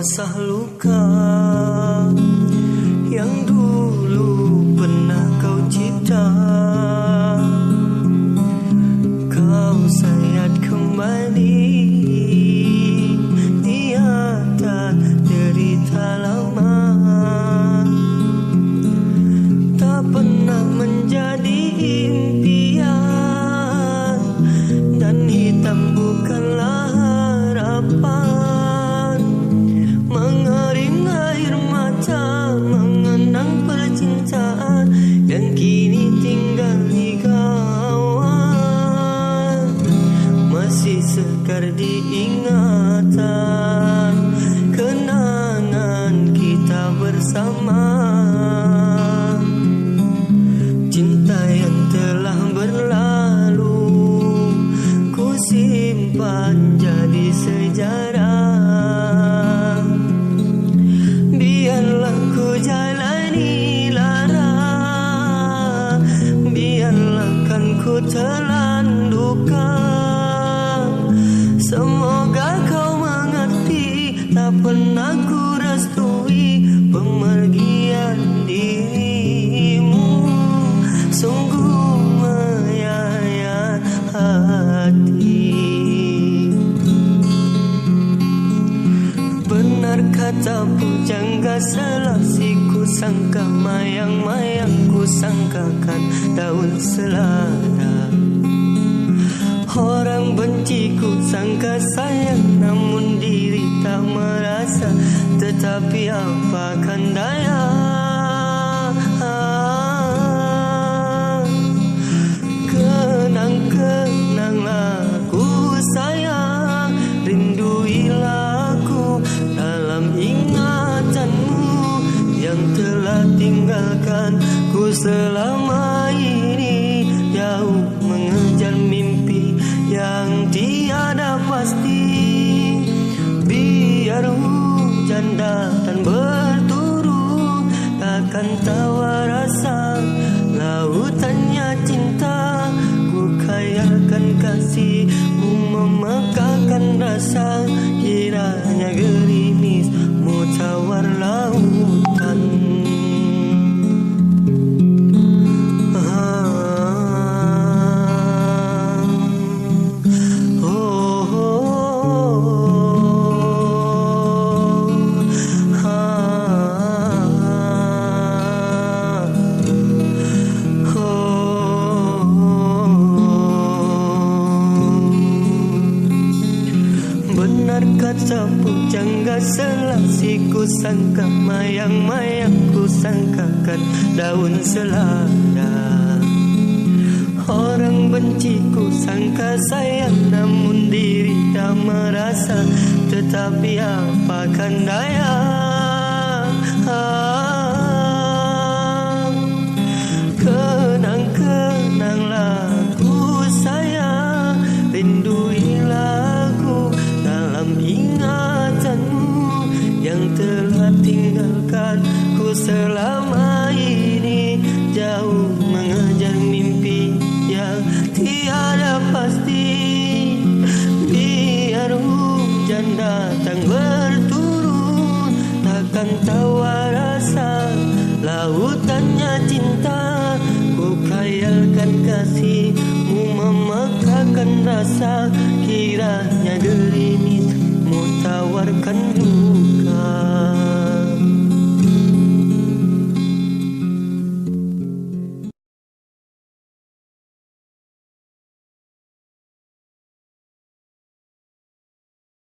basah luka yang dulu pernah kau cipta. Kau sayat kembali niatan derita lama, tak pernah menjadi impian, dan hitam bukanlah harapan. Mengering air mata mengenang percintaan yang kini tinggal di gawang, masih sekar diingatan kenangan kita bersama. Cinta yang telah berlalu ku simpan jadi sejarah. Biarlah ku jalani lara, biarlah kan ku telan duka. Semoga kau mengerti, tak pernah ku restui pemergian dirimu. Sungguh menyayat hati. Benar kata pujangga selasiku sangka mayang-mayang ku sangkakan daun selada. Orang benci ku sangka sayang namun diri tak merasa, tetapi apakan daya. Kenang-kenanglah ku sayang, rinduilah aku dalam ingatanmu yang telah tinggalkan ku selama ini, jauh mengejar mimpi yang tiada pasti. Biar hujan datang berturut, takkan tawa rasa lautannya cinta. Ku khayalkan kasihmu memekakan rasa, kiranya gerimismu tawar lautan. Benar kata pujangga selasiku sangka mayang-mayang ku sangkakan daun selada. Orang benci ku sangka sayang namun diri tak merasa, tetapi apakan daya. Kenang-kenanglah ku sayang, rinduilah aku dalam ingatanmu yang telah tinggalkan ku selama ini, jauh mengejar mimpi yang tiada pasti. Biar hujan datang berturut, takkan tawa rasa lautannya cinta. Ku khayalkan kasihmu memekakan rasa, kiranya gerimismu tawar